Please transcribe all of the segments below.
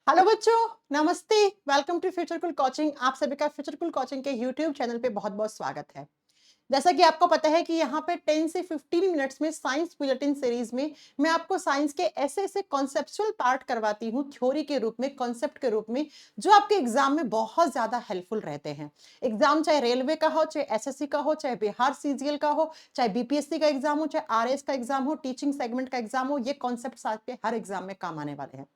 Hello बच्चों, नमस्ते। Welcome to Future Cool Coaching. आप सभी का फ्यूचर कूल कोचिंग के यूट्यूब चैनल पे बहुत बहुत स्वागत है। जैसा कि आपको पता है कि यहाँ पे 10 से 15 मिनट्स में साइंस बुलेटिन सीरीज में मैं आपको साइंस के ऐसे ऐसे कॉन्सेप्चुअल पार्ट करवाती हूँ, थ्योरी के रूप में, कॉन्सेप्ट के रूप में, जो आपके एग्जाम में बहुत ज्यादा हेल्पफुल रहते हैं। एग्जाम चाहे रेलवे का हो, चाहे एसएससी का हो, चाहे बिहार सीजीएल का हो, चाहे बीपीएससी का एग्जाम हो, चाहे आरएस का एग्जाम हो, टीचिंग सेगमेंट का एग्जाम हो, ये कॉन्सेप्ट आपके हर एग्जाम में काम आने वाले हैं।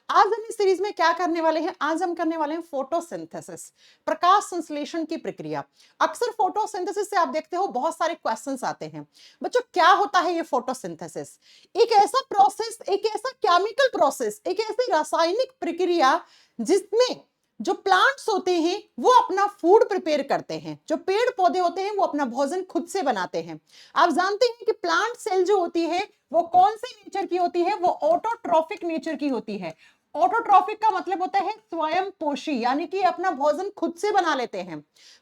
आज हम इस सीरीज में क्या करने वाले हैं? आज हम करने वाले हैं फोटोसिंथेसिस, प्रकाश संश्लेषण की प्रक्रिया। अक्सर फोटोसिंथेसिस से आप देखते हो बहुत सारे क्वेश्चंस आते हैं। बच्चों, क्या होता है ये फोटोसिंथेसिस? एक ऐसा प्रोसेस, एक ऐसा केमिकल प्रोसेस, एक ऐसी रासायनिक प्रक्रिया जिसमें जो प्लांट्स होते हैं वो अपना फूड प्रिपेयर करते हैं, जो पेड़ पौधे होते हैं वो अपना भोजन खुद से बनाते हैं। आप जानते हैं कि प्लांट सेल जो होती है वो कौन से नेचर की होती है? वो ऑटोट्रॉफिक नेचर की होती है। ऑटोट्रॉफिक का मतलब होता है स्वयं पोषी, यानी कि अपना भोजन खुद से बना लेते हैं।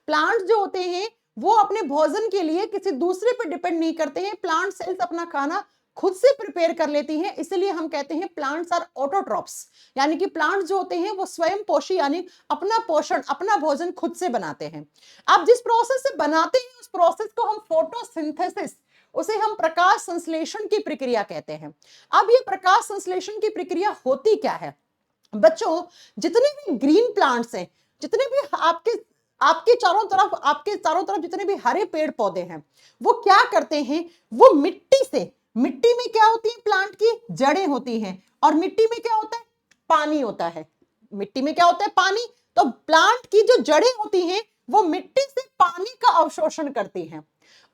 प्लांट्स जो होते हैं वो अपने भोजन के लिए किसी दूसरे पर डिपेंड नहीं करते हैं। प्लांट सेल्स अपना खाना खुद से प्रिपेयर कर लेती हैं, इसलिए हम कहते हैं प्लांट्स आर ऑटोट्रॉप्स। यानी कि प्लांट्स जो होते हैं वो स्वयं पोषी, यानी अपना पोषण, अपना भोजन खुद से बनाते हैं। अब जिस प्रोसेस से बनाते हैं उस प्रोसेस को हम फोटोसिंथेसिस, उसे हम प्रकाश संश्लेषण की प्रक्रिया कहते हैं। अब ये प्रकाश संश्लेषण की प्रक्रिया होती क्या है? बच्चों, जितने भी ग्रीन प्लांट्स हैं, जितने भी आपके आपके चारों तरफ जितने भी हरे पेड़ पौधे हैं, वो क्या करते हैं? वो मिट्टी से, मिट्टी में क्या होती है? प्लांट की जड़ें होती हैं, और मिट्टी में क्या होता है? पानी होता है। मिट्टी में क्या होता है? पानी। तो प्लांट की जो जड़ें होती हैं वो मिट्टी से पानी का अवशोषण करती हैं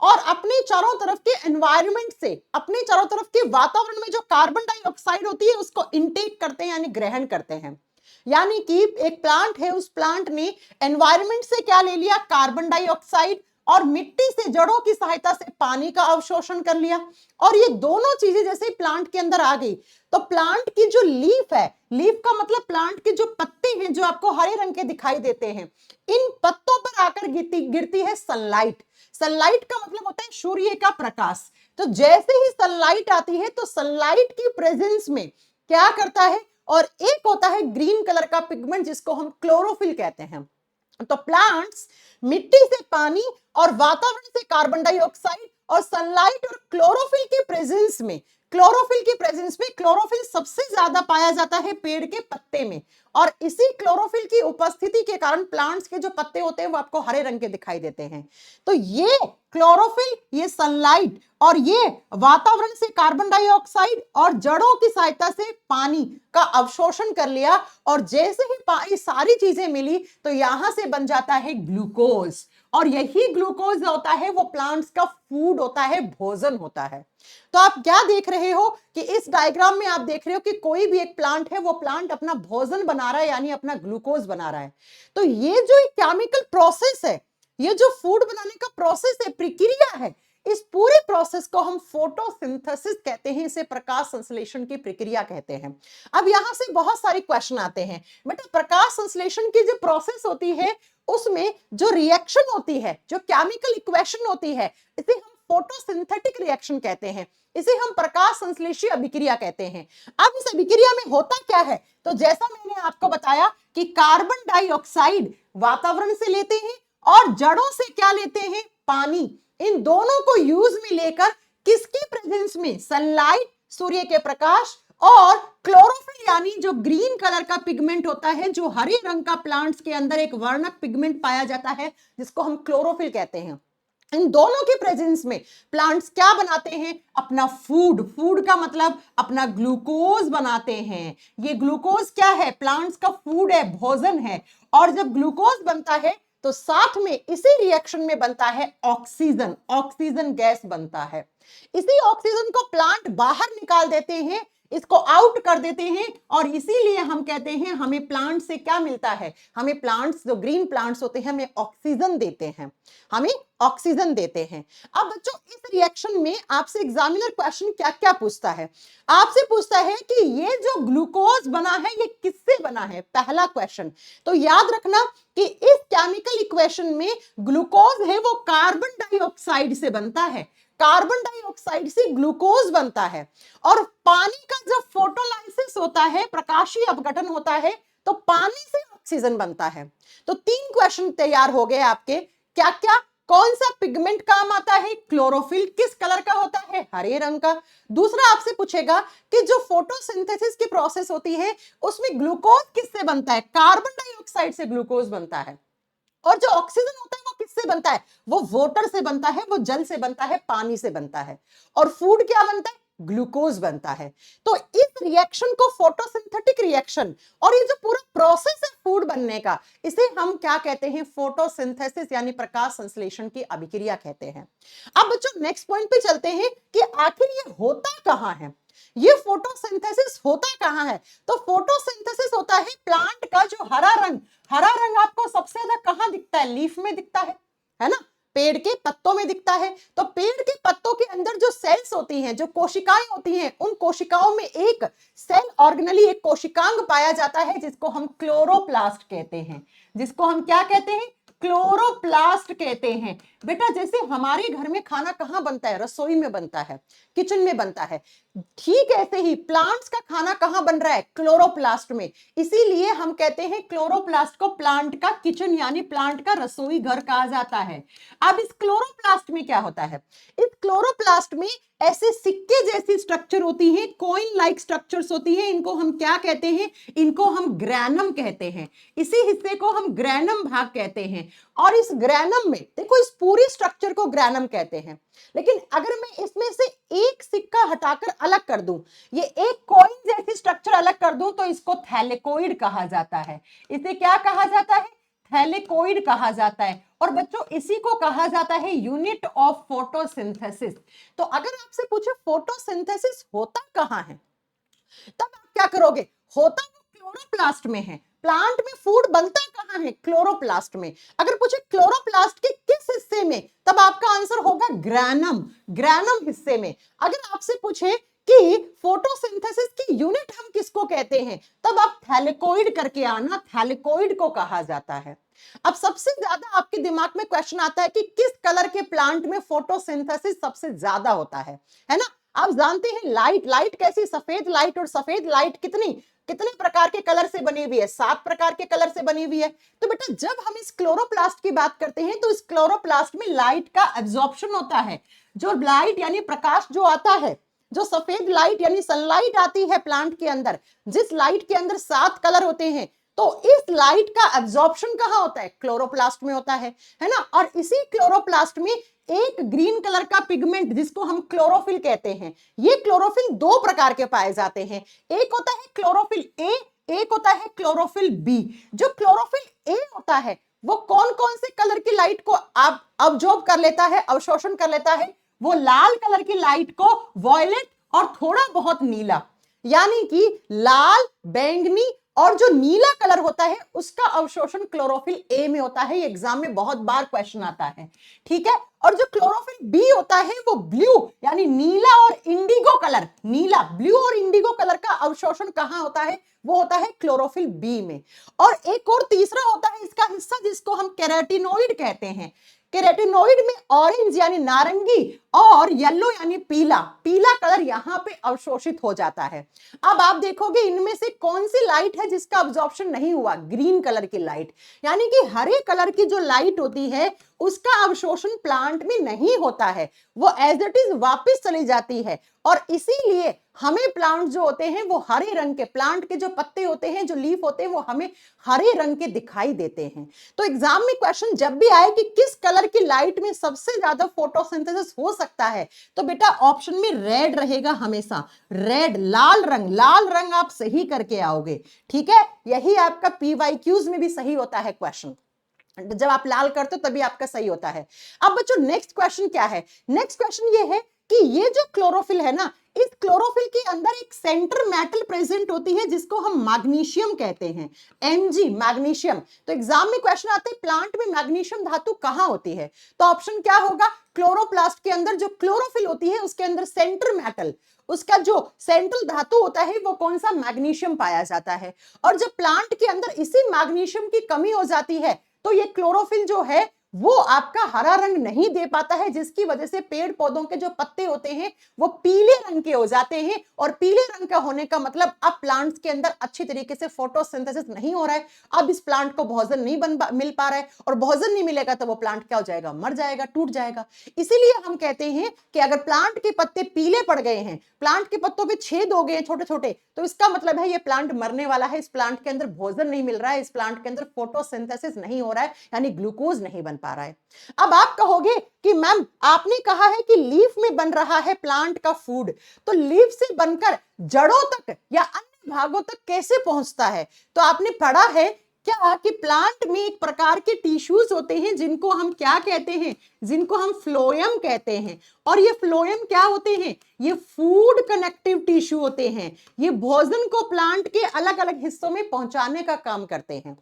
और अपने चारों तरफ के एनवायरनमेंट से, अपने चारों तरफ के वातावरण में जो कार्बन डाइऑक्साइड होती है उसको इनटेक करते हैं, यानी ग्रहण करते हैं। यानी कि एक प्लांट है, उस प्लांट ने एनवायरनमेंट से क्या ले लिया? कार्बन डाइऑक्साइड, और मिट्टी से जड़ों की सहायता से पानी का अवशोषण कर लिया। और ये दोनों चीजें जैसे प्लांट के अंदर आ गई तो प्लांट की जो लीफ है, लीफ का मतलब प्लांट के जो पत्ते हैं जो आपको हरे रंग के दिखाई देते हैं, इन पत्तों पर आकर गिरती है सनलाइट। सनलाइट का मतलब होता है सूर्य का प्रकाश। तो जैसे ही सनलाइट आती है तो सनलाइट की प्रेजेंस में क्या करता है? और एक होता है ग्रीन कलर का पिगमेंट जिसको हम क्लोरोफिल कहते हैं। तो प्लांट्स मिट्टी से पानी और वातावरण से कार्बन डाइऑक्साइड और सनलाइट और क्लोरोफिल के प्रेजेंस में, क्लोरोफिल सबसे ज्यादा पाया जाता है पेड़ के पत्ते में, और इसी क्लोरोफिल की उपस्थिति के कारण प्लांट्स के जो पत्ते होते हैं वो आपको हरे रंग के दिखाई देते हैं। तो ये क्लोरोफिल, ये सनलाइट और ये वातावरण से कार्बन डाइऑक्साइड और जड़ों की सहायता से पानी का अवशोषण कर लिया, और जैसे ही सारी चीजें मिली तो यहां से बन जाता है ग्लूकोज, और यही ग्लूकोज होता है वो प्लांट्स का फूड होता है, भोजन होता है। तो आप क्या देख रहे हो कि इस डायग्राम में आप देख रहे हो कि कोई भी एक प्लांट है, वो प्लांट अपना भोजन बना रहा है, यानी अपना ग्लूकोज बना रहा है। तो ये जो एक केमिकल प्रोसेस है, ये जो फूड बनाने का प्रोसेस है, प्रक्रिया है, इस पूरे प्रोसेस को हम फोटोसिंथेसिस कहते हैं, इसे प्रकाश संश्लेषण की प्रक्रिया कहते हैं। अब यहां से बहुत सारे क्वेश्चन आते हैं। बेटा, प्रकाश संश्लेषण की जो प्रोसेस होती है उसमें जो रिएक्शन होती है, जो केमिकल इक्वेशन होती है, इसे हम फोटोसिंथेटिक रिएक्शन कहते हैं, इसे हम प्रकाश संश्लेषी अभिक्रिया कहते हैं। अब इस अभिक्रिया में होता क्या है? तो जैसा मैंने आपको बताया कि कार्बन डाइऑक्साइड वातावरण से लेते हैं और जड़ों से क्या लेते हैं? पानी। इन दोनों को यूज में लेकर किसके प्रेजेंस में? सनलाइट, सूर्य के प्रकाश, और क्लोरोफिल यानी जो ग्रीन कलर का पिगमेंट होता है, जो हरे रंग का प्लांट्स के अंदर एक वर्णक पिगमेंट पाया जाता है जिसको हम क्लोरोफिल कहते हैं। इन दोनों के प्रेजेंस में प्लांट्स क्या बनाते हैं? अपना फूड। फूड का मतलब अपना ग्लूकोज बनाते हैं। ये ग्लूकोज क्या है? प्लांट्स का फूड है, भोजन है। और जब ग्लूकोज बनता है तो साथ में इसी रिएक्शन में बनता है ऑक्सीजन, ऑक्सीजन गैस बनता है। इसी ऑक्सीजन को प्लांट बाहर निकाल देते हैं, इसको आउट कर देते हैं, और इसीलिए हम कहते हैं हमें प्लांट से क्या मिलता है? हमें प्लांट्स, जो ग्रीन प्लांट्स होते हैं, हमें ऑक्सीजन देते हैं, हमें ऑक्सीजन देते हैं। अब बच्चों, इस रिएक्शन में आपसे एग्जामिनर क्वेश्चन क्या क्या पूछता है? आपसे पूछता है कि ये जो ग्लूकोज बना है ये किससे बना है? पहला क्वेश्चन। तो याद रखना कि इस केमिकल इक्वेशन में ग्लूकोज है वो कार्बन डाइऑक्साइड से बनता है। कार्बन डाइऑक्साइड से ग्लूकोज बनता है, और पानी का जब फोटोलाइसिस होता है, प्रकाशीय अपघटन होता है, तो पानी से ऑक्सीजन बनता है। तो 3 क्वेश्चन तैयार हो गए आपके। क्या क्या? कौन सा पिगमेंट काम आता है? क्लोरोफिल। किस कलर का होता है? हरे रंग का। दूसरा आपसे पूछेगा कि जो फोटोसिंथेसिस की प्रोसेस होती है उसमें ग्लूकोज किससे बनता है? कार्बन डाइऑक्साइड से ग्लूकोज बनता है। और जो ऑक्सीजन होता है वो किससे बनता है? वो वाटर से बनता है, वो जल से बनता है, पानी से बनता है। और फूड क्या बनता है? ग्लूकोज बनता है। तो इस रिएक्शन को फोटोसिंथेटिक रिएक्शन, और ये जो पूरा प्रोसेस है फूड बनने का, इसे हम क्या कहते हैं? फोटोसिंथेसिस यानी प्रकाश संश्लेषण की अभिक्रिया कहते हैं। अब बच्चों नेक्स्ट पॉइंट पे चलते हैं कि आखिर ये होता कहां है, ये फोटोसिंथेसिस होता कहां है? तो फोटोसिंथेसिस होता है प्लांट का जो हरा रंग, हरा रंग आपको सबसे ज्यादा कहां दिखता है? लीफ में दिखता है ना, पेड़ के पत्तों में दिखता है। तो पेड़ के पत्तों के अंदर जो सेल्स होती हैं, जो कोशिकाएं होती हैं, उन कोशिकाओं में एक सेल ऑर्गेनली, एक कोशिकांग पाया जाता है जिसको हम क्लोरोप्लास्ट कहते हैं। जिसको हम क्या कहते हैं? क्लोरोप्लास्ट कहते हैं। बेटा जैसे हमारे घर में खाना कहां बनता है? रसोई में बनता है, किचन में बनता है। ठीक ऐसे ही प्लांट्स का खाना कहां बन रहा है? क्लोरोप्लास्ट में। इसीलिए हम कहते हैं क्लोरोप्लास्ट को प्लांट का किचन यानी प्लांट का रसोई घर कहा जाता है। अब इस क्लोरोप्लास्ट में क्या होता है? इस क्लोरोप्लास्ट में ऐसे सिक्के जैसी स्ट्रक्चर होती है, कॉइन लाइक स्ट्रक्चर्स होती है। इनको हम क्या कहते हैं? इनको हम ग्रैनम कहते हैं। इसी हिस्से को हम ग्रैनम भाग कहते हैं। और इस ग्रैनम में देखो, इस पूरी स्ट्रक्चर को ग्रैनम कहते हैं। लेकिन अगर मैं इसमें से एक सिक्का हटाकर अलग कर दूं, ये एक कॉइन जैसी स्ट्रक्चर अलग कर दूं, तो इसको थैलेकोइड कहा जाता है। इसे क्या कहा जाता है? थैलेकोइड कहा जाता है। और बच्चों इसी को कहा जाता है यूनिट ऑफ फोटोसिंथेसिस। तो अगर आपसे पूछे फोटोसिंथेसिस होता कहां है, तब आप क्या करोगे? होता वो क्लोरोप्लास्ट में है। प्लांट में फूड बनता कहां है? क्लोरोप्लास्ट में। अगर पूछे क्लोरोप्लास्ट के किस हिस्से में, तब आपका आंसर होगा ग्रैनम, ग्रैनम हिस्से में। अगर आपसे पूछे कि फोटोसिंथेसिस की यूनिट हम किसको कहते हैं, तब आप थैलेकोइड करके आना, थैलेकोइड को कहा जाता है। अब सबसे ज्यादा आपके दिमाग में क्वेश्चन आता है कि किस कलर के प्लांट में फोटोसिंथेसिस सबसे ज्यादा होता है ना? आप जानते हैं लाइट, लाइट कैसी? सफेद लाइट। और सफेद लाइट कितने प्रकार के कलर से बनी हुई है? 7 प्रकार के कलर से बनी हुई है। तो बेटा जब हम इस क्लोरोप्लास्ट की बात करते हैं तो इस क्लोरोप्लास्ट में लाइट का एब्जॉर्प्शन होता है। जो लाइट यानी प्रकाश जो आता है, जो सफेद लाइट यानी सनलाइट आती है प्लांट के अंदर, जिस लाइट के अंदर 7 कलर होते हैं, तो इस लाइट का एब्जॉर्प्शन कहां होता है? क्लोरोप्लास्ट में होता है ना? और इसी क्लोरोप्लास्ट में एक ग्रीन कलर का पिगमेंट जिसको हम क्लोरोफिल कहते हैं। ये क्लोरोफिल 2 प्रकार के पाए जाते हैं। एक होता है क्लोरोफिल ए, एक होता है क्लोरोफिल बी। जो क्लोरोफिल ए होता है वो कौन कौन से कलर की लाइट को अब्जॉर्ब कर लेता है, अवशोषण कर लेता है? वो लाल कलर की लाइट को, वॉयलेट और थोड़ा बहुत नीला, यानी कि लाल, बैंगनी और जो नीला कलर होता है उसका अवशोषण क्लोरोफिल ए में होता है। ये एग्जाम में बहुत बार क्वेश्चन आता है, ठीक है। और जो क्लोरोफिल बी होता है वो ब्लू यानी नीला और इंडिगो कलर, नीला, ब्लू और इंडिगो कलर का अवशोषण कहां होता है? वो होता है क्लोरोफिल बी में। और एक और तीसरा होता है इसका हिस्सा जिसको हम कैरोटीनॉइड कहते हैं। कैरोटीनॉइड में ऑरेंज यानी नारंगी और येलो यानी पीला, पीला कलर यहां पे अवशोषित हो जाता है। अब आप देखोगे इनमें से कौन सी लाइट है जिसका अब्जॉर्प्शन नहीं हुआ? ग्रीन कलर की लाइट, यानी कि हरे कलर की जो लाइट होती है उसका अवशोषण प्लांट में नहीं होता है, वो एज इट इज वापस चली जाती है। और इसीलिए हमें प्लांट जो होते हैं वो हरे रंग के, प्लांट के जो पत्ते होते हैं, जो लीफ होते हैं, वो हमें हरे रंग के दिखाई देते हैं। तो एग्जाम में क्वेश्चन जब भी आए कि किस कलर की लाइट में सबसे ज्यादा फोटोसिंथेसिस हो सकता है, तो बेटा ऑप्शन में रेड रहेगा हमेशा। रेड, लाल रंग, लाल रंग आप सही करके आओगे, ठीक है। यही आपका पीवाईक्यूज में भी सही होता है क्वेश्चन, जब आप लाल करते हो तभी आपका सही होता है। अब बच्चों नेक्स्ट क्वेश्चन क्या है? नेक्स्ट क्वेश्चन ये है कि ये जो क्लोरोफिल है ना, इस क्लोरोफिल के अंदर एक सेंटर मेटल प्रेजेंट होती है जिसको हम मैग्नीशियम कहते हैं, Mg, मैग्नीशियम। तो एग्जाम में क्वेश्चन आते हैं प्लांट में मैग्नीशियम धातु कहां होती है? तो ऑप्शन क्या होगा? क्लोरोप्लास्ट के अंदर जो क्लोरोफिल होती है उसके अंदर सेंटर मेटल, उसका जो सेंट्रल धातु होता है वो कौन सा? मैग्नीशियम पाया जाता है। और जब प्लांट के अंदर इसी मैग्नीशियम की कमी हो जाती है तो ये क्लोरोफिल जो है वो आपका हरा रंग नहीं दे पाता है, जिसकी वजह से पेड़ पौधों के जो पत्ते होते हैं वो पीले रंग के हो जाते हैं। और पीले रंग का होने का मतलब अब प्लांट्स के अंदर अच्छी तरीके से फोटोसिंथेसिस नहीं हो रहा है, अब इस प्लांट को भोजन नहीं मिल पा रहा है, और भोजन नहीं मिलेगा तो वो प्लांट क्या हो जाएगा, मर जाएगा, टूट जाएगा। इसीलिए हम कहते हैं कि अगर प्लांट के पत्ते पीले पड़ गए हैं, प्लांट के पत्तों पे छेद हो गए हैं छोटे छोटे, तो इसका मतलब है ये प्लांट मरने वाला है, इस प्लांट के अंदर भोजन नहीं मिल रहा है, इस प्लांट के अंदर फोटोसिंथेसिस नहीं हो रहा है, यानी ग्लूकोज नहीं बन पा रहा है। अब आप कहोगे कि मैम आपने कहा है कि लीफ में बन रहा है प्लांट का फूड, तो लीफ से बनकर जड़ों तक या अन्य भागों तक कैसे पहुंचता है? तो आपने पढ़ा है क्या कि प्लांट में एक प्रकार के टिश्यूज होते हैं जिनको हम क्या कहते हैं, जिनको हम फ्लोएम कहते हैं। और ये फ्लोएम क्या होते हैं? ये फूड कनेक्टिव टिश्यू होते हैं। ये भोजन को प्लांट के अलग अलग हिस्सों में पहुंचाने का काम करते हैं।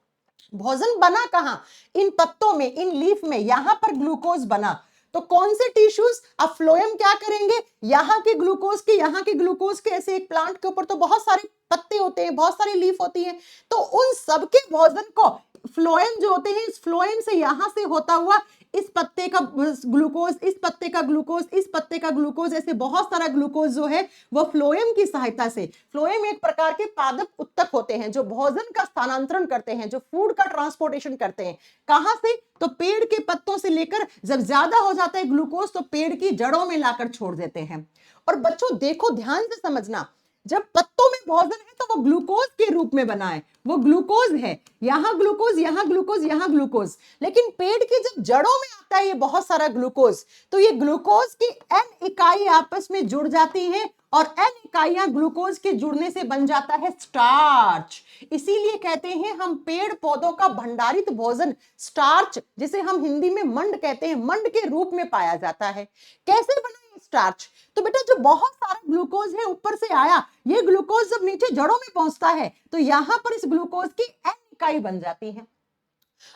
भोजन बना कहां? इन पत्तों में, इन लीफ में, यहां पर ग्लूकोज बना। तो कौन से टिश्यूज? अब फ्लोएम क्या करेंगे, यहाँ के ग्लूकोज के, यहाँ के ग्लूकोज के, ऐसे एक प्लांट के ऊपर तो बहुत सारे पत्ते होते हैं, बहुत सारी लीफ होती है, तो उन सबके भोजन को फ्लोएम जो होते हैं, इस फ्लोएम से यहां से होता हुआ इस पत्ते का ग्लूकोज, इस पत्ते का ग्लूकोज, इस पत्ते का ग्लूकोज, ऐसे बहुत सारा ग्लूकोज जो है वो फ्लोएम की सहायता से, फ्लोएम एक प्रकार के पादप उत्तक होते हैं जो भोजन का स्थानांतरण करते हैं, जो फूड का ट्रांसपोर्टेशन करते हैं। कहां से? तो पेड़ के पत्तों से लेकर, जब ज्यादा हो जाता है ग्लूकोज तो पेड़ की जड़ों में लाकर छोड़ देते हैं। और बच्चों देखो, ध्यान से समझना, जब पत्तों में भोजन है तो वो ग्लूकोज के रूप में बना है, वो ग्लूकोज है, यहां ग्लूकोज, यहां ग्लूकोज, यहां ग्लूकोज। लेकिन पेड़ की जब जड़ों में आता है ये बहुत सारा ग्लूकोज, तो ये ग्लूकोज की n इकाई आपस में जुड़ जाती हैं, और n इकाइयां ग्लूकोज के जुड़ने से बन जाता है स्टार्च। इसीलिए कहते हैं हम पेड़ पौधों का भंडारित भोजन स्टार्च, जिसे हम हिंदी में मंड कहते हैं, मंड के रूप में पाया जाता है। कैसे बना स्टार्च? तो बेटा जो बहुत सारा ग्लूकोज है ऊपर से आया, ये ग्लूकोज जब नीचे जड़ों में पहुंचता है तो यहां पर इस ग्लूकोज की n इकाई बन जाती है,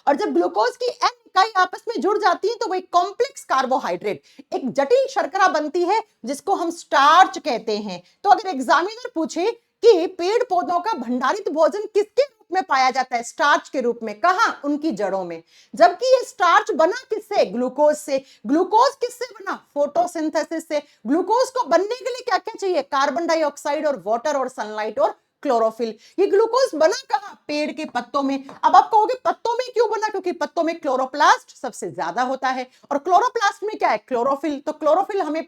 और जब ग्लूकोज की n इकाई आपस में जुड़ जाती है तो वो एक कॉम्प्लेक्स कार्बोहाइड्रेट, एक जटिल शर्करा बनती है जिसको हम स्टार्च कहते हैं। तो अगर एग्जामिनर पूछे कि पेड़ पौधों का भंडारित भोजन किसके रूप में पाया जाता है? स्टार्च के रूप में। कहां? उनकी जड़ों में। जबकि ये स्टार्च बना किससे? ग्लूकोज से। ग्लूकोज किससे बना? फोटोसिंथेसिस से। ग्लूकोज को बनने के लिए क्या क्या चाहिए? कार्बन डाइऑक्साइड और वाटर और सनलाइट और क्लोरोफिल। ये ग्लूकोज बना कहां? पेड़ के पत्तों में। अब आप कहोगे पत्तों में क्यों बना? क्योंकि पत्तों में क्लोरोप्लास्ट सबसे ज्यादा होता है, और क्लोरोप्लास्ट में क्या है? क्लोरोफिल। तो क्लोरोफिल हमें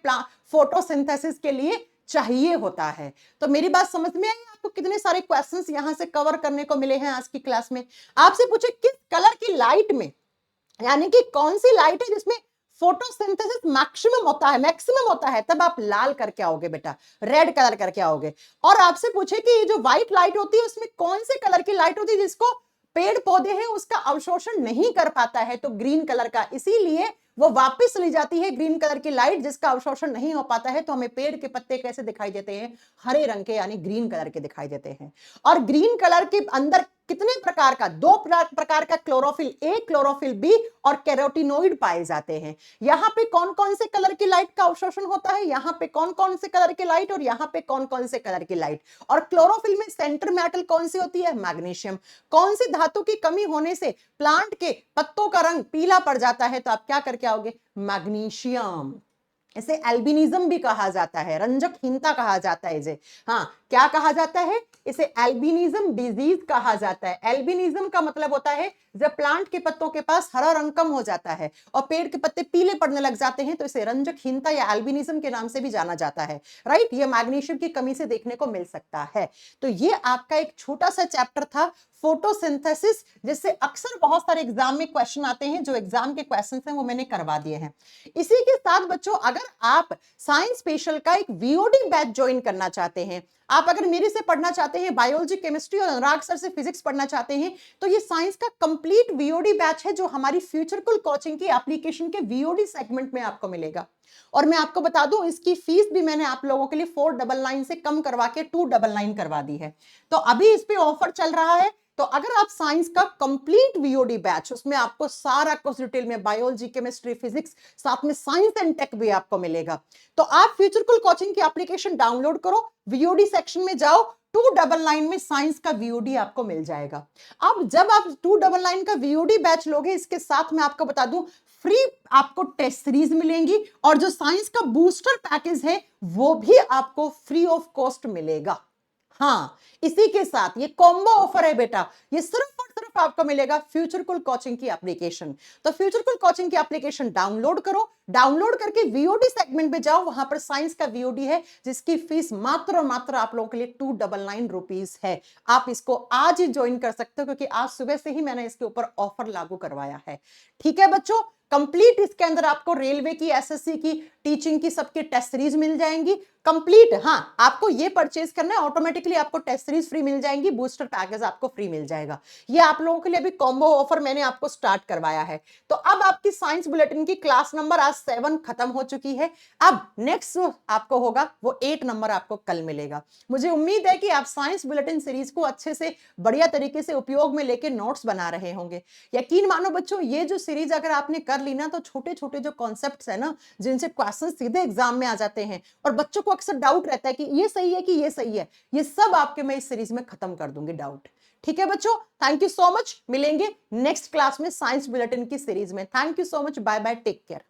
फोटोसिंथेसिस के लिए चाहिए होता है। तो मेरी बात समझ में आई? आपको कितने सारे क्वेश्चंस यहां से कवर करने को मिले हैं आज की क्लास में। आपसे पूछे किस कलर की लाइट में, यानी कि कौन सी लाइट है जिसमें फोटोसिंथेसिस मैक्सिमम होता है, तब आप लाल करके आओगे बेटा, रेड कलर करके आओगे। और आपसे पूछे कि ये जो व्हाइट लाइट होती है उसमें कौन से कलर की लाइट होती है जिसको पेड़ पौधे हैं उसका अवशोषण नहीं कर पाता है? तो ग्रीन कलर का। इसीलिए वो वापस चली जाती है ग्रीन कलर की लाइट, जिसका अवशोषण नहीं हो पाता है। तो हमें पेड़ के पत्ते कैसे दिखाई देते हैं? हरे रंग के, यानी ग्रीन कलर के दिखाई देते हैं। और ग्रीन कलर के अंदर कितने प्रकार का? दो प्रकार का क्लोरोफिल ए, क्लोरोफिल बी और कैरोटीनोइड पाए जाते हैं। यहाँ पे कौन कौन से कलर की लाइट का अवशोषण होता है? यहाँ पे कौन कौन से कलर की लाइट, और यहाँ पे कौन कौन से कलर की लाइट। और क्लोरोफिल में सेंटर मेटल कौन सी होती है? मैग्नीशियम। कौन सी धातु की कमी होने से प्लांट के पत्तों का रंग पीला पड़ जाता है? तो आप क्या करके आओगे? मैग्नीशियम। इसे एल्बिनिज्म भी कहा जाता है, रंजकहीनता कहा जाता है इसे। हाँ, क्या कहा जाता है? इसे एल्बिनिज्म डिजीज कहा जाता है। एल्बिनिज्म का मतलब होता है जब प्लांट के पत्तों के पास हरा रंग कम हो जाता है और पेड़ के पत्ते पीले पड़ने लग जाते हैं, तो इसे रंजकहीनता या एल्बिनिज्म के नाम से भी जाना जाता है। राइट, ये मैग्नीशियम की कमी से देखने को मिल सकता है। तो ये आपका एक छोटा सा चैप्टर था फोटोसिंथेसिस, जिससे अक्सर बहुत सारे एग्जाम में क्वेश्चन आते हैं। जो एग्जाम के क्वेश्चन हैं वो मैंने करवा दिए हैं। इसी के साथ बच्चों, अगर आप साइंस स्पेशल का एक वीओडी बैच ज्वाइन करना चाहते हैं, आप अगर मेरे से पढ़ना चाहते हैं बायोलॉजी, केमिस्ट्री और अनुराग सर से फिजिक्स पढ़ना चाहते हैं, तो ये साइंस का कंप्लीट वीओडी बैच है जो हमारी फ्यूचरकुल कोचिंग की एप्लीकेशन के वीओडी सेगमेंट में आपको मिलेगा। और मैं आपको बता दूं, इसकी फीस भी मैंने आप लोगों के लिए 499 से कम करवा के 299 करवा दी है। तो अभी इस पे ऑफर चल रहा है। तो अगर आप साइंस का कंप्लीट वीओडी बैच, उसमें आपको सारा कुछ डिटेल में बायोलॉजी, केमिस्ट्री, फिजिक्स, साथ में साइंस एंड टेक भी आपको मिलेगा। तो आप फ्यूचरकुल कोचिंग की एप्लीकेशन डाउनलोड करो, वीओडी सेक्शन में जाओ, 299 में साइंस का वीओडी आपको मिल जाएगा। अब जब आप 299 का वीओडी बैच लोगे, इसके साथ मैं आपको बता दूं फ्री आपको टेस्ट सीरीज मिलेंगी और जो साइंस का बूस्टर पैकेज है वो भी आपको फ्री ऑफ कॉस्ट मिलेगा। हाँ, इसी के साथ ये कॉम्बो ऑफर है बेटा, ये सिर्फ और सिर्फ आपको मिलेगा फ्यूचरकुल कोचिंग की एप्लीकेशन। तो फ्यूचरकुल कोचिंग की एप्लीकेशन डाउनलोड करो, डाउनलोड करके वीओडी सेगमेंट में जाओ, वहां पर साइंस का वीओडी है जिसकी फीस मात्र और मात्र आप लोगों के लिए 299 रुपीज है। आप इसको आज ही ज्वाइन कर सकते हो क्योंकि आज सुबह से ही मैंने इसके ऊपर ऑफर लागू करवाया है। ठीक है बच्चों, कंप्लीट इसके अंदर आपको रेलवे की, एसएससी की, टीचिंग की सबकी टेस्ट सीरीज मिल जाएंगी कंप्लीट। हाँ, आपको ये परचेज करना है, ऑटोमेटिकली आपको टेस्ट सीरीज फ्री मिल जाएंगी, बूस्टर पैकेज आपको फ्री मिल जाएगा। ये आप लोगों के लिए अभी कॉम्बो ऑफर मैंने आपको स्टार्ट करवाया है। तो अब आपकी साइंस बुलेटिन की क्लास नंबर आज 7 खत्म हो चुकी है। अब नेक्स्ट आपको होगा वो 8 नंबर आपको कल मिलेगा। मुझे उम्मीद है कि आप साइंस बुलेटिन सीरीज को अच्छे से बढ़िया तरीके से उपयोग में लेके नोट्स बना रहे होंगे। यकीन मानो बच्चों, ये जो सीरीज अगर आपने कर ली ना, तो छोटे छोटे जो कॉन्सेप्ट्स है ना, जिनसे क्वेश्चन सीधे एग्जाम में आ जाते हैं और बच्चों को अक्सर डाउट रहता है कि ये सही है कि ये सही है, ये सब आपके मैं इस सीरीज में खत्म कर दूंगी डाउट। ठीक है बच्चों, थैंक यू सो मच। मिलेंगे नेक्स्ट क्लास में साइंस बुलेटिन की सीरीज में। Thank you so much, bye bye, take care.